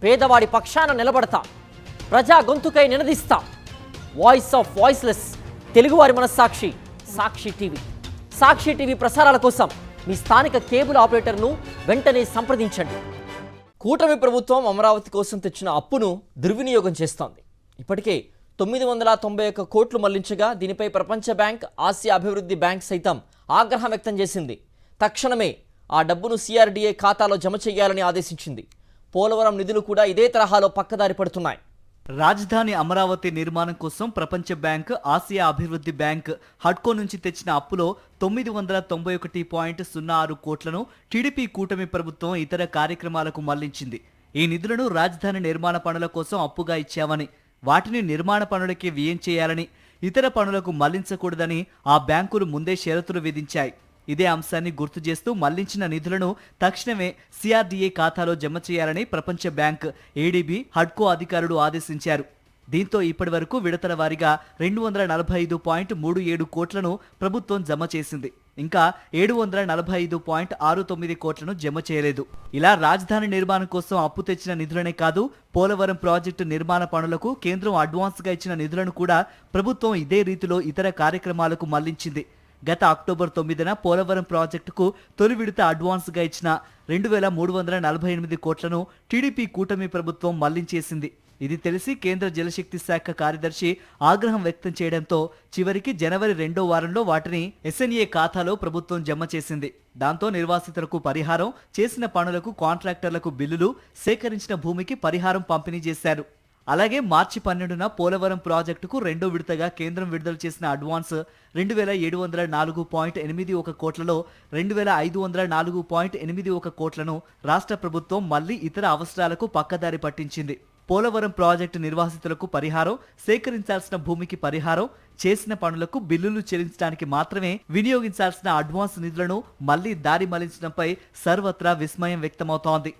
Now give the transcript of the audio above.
పేదవాడి పక్షాన నిలబడతా, ప్రజా గొంతుకై నినదిస్తా. వాయిస్ ఆఫ్ వాయిస్లెస్, తెలుగువారి మనస్సాక్షి, సాక్షి టీవీ. సాక్షి టీవీ ప్రసారాల కోసం మీ స్థానిక కేబుల్ ఆపరేటర్ను వెంటనే సంప్రదించండి. కూటమి ప్రభుత్వం అమరావతి కోసం తెచ్చిన అప్పును దుర్వినియోగం చేస్తోంది. ఇప్పటికే 991 కోట్లు మళ్లించగా దీనిపై ప్రపంచ బ్యాంక్, ఆసియా అభివృద్ధి బ్యాంక్ సైతం ఆగ్రహం వ్యక్తం చేసింది. తక్షణమే ఆ డబ్బును సిఆర్డీఏ ఖాతాలో జమ చేయాలని ఆదేశించింది. పోలవరం నిధులు కూడా ఇదే తరహాలో పక్కదారి పడుతున్నాయి. రాజధాని అమరావతి నిర్మాణం కోసం ప్రపంచ బ్యాంక్, ఆసియా అభివృద్ధి బ్యాంక్ హడ్కో నుంచి తెచ్చిన అప్పులో 991.06 కోట్లను టీడీపీ కూటమి ప్రభుత్వం ఇతర కార్యక్రమాలకు మళ్లించింది. ఈ నిధులను రాజధాని నిర్మాణ పనుల కోసం అప్పుగా ఇచ్చామని, వాటిని నిర్మాణ పనులకే వ్యయం చేయాలని, ఇతర పనులకు మళ్లించకూడదని ఆ బ్యాంకులు ముందే షరతులు విధించాయి. ఇదే అంశాన్ని గుర్తు చేస్తూ మళ్లించిన నిధులను తక్షణమే సిఆర్డీఏ ఖాతాలో జమ చేయాలని ప్రపంచ బ్యాంక్, ఏడీబీ, హడ్కో అధికారులు ఆదేశించారు. దీంతో ఇప్పటి వరకు విడతల వారీగా 245.37 కోట్లను ప్రభుత్వం జమ చేసింది. ఇంకా 745.69 కోట్లను జమ చేయలేదు. ఇలా రాజధాని నిర్మాణం కోసం అప్పు తెచ్చిన నిధులనే కాదు, పోలవరం ప్రాజెక్టు నిర్మాణ పనులకు కేంద్రం అడ్వాన్స్గా ఇచ్చిన నిధులను కూడా ప్రభుత్వం ఇదే రీతిలో ఇతర కార్యక్రమాలకు మళ్లించింది. గత అక్టోబర్ 9న పోలవరం ప్రాజెక్టుకు తొలి విడత అడ్వాన్స్గా ఇచ్చిన 2,348 కోట్లను టీడీపీ కూటమి ప్రభుత్వం మళ్లించేసింది. ఇది తెలిసి కేంద్ర జలశక్తి శాఖ కార్యదర్శి ఆగ్రహం వ్యక్తం చేయడంతో చివరికి జనవరి 2వ వారంలో వాటిని ఎస్ఎన్ఏ ఖాతాలో ప్రభుత్వం జమ చేసింది. దాంతో నిర్వాసితులకు పరిహారం, చేసిన పనులకు కాంట్రాక్టర్లకు బిల్లులు, సేకరించిన భూమికి పరిహారం పంపిణీ చేశారు. అలాగే మార్చి 12న పోలవరం ప్రాజెక్టుకు రెండో విడతగా కేంద్రం విడుదల చేసిన అడ్వాన్స్ 2,704.81 కోట్లలో 2,504.81 కోట్లను రాష్ట్ర ప్రభుత్వం మళ్లీ ఇతర అవసరాలకు పక్కదారి పట్టించింది. పోలవరం ప్రాజెక్టు నిర్వాసితులకు పరిహారం, సేకరించాల్సిన భూమికి పరిహారం, చేసిన పనులకు బిల్లులు చెల్లించడానికి మాత్రమే వినియోగించాల్సిన అడ్వాన్స్ నిధులను మళ్లీ దారి మళ్లించడంపై సర్వత్రా విస్మయం వ్యక్తమవుతోంది.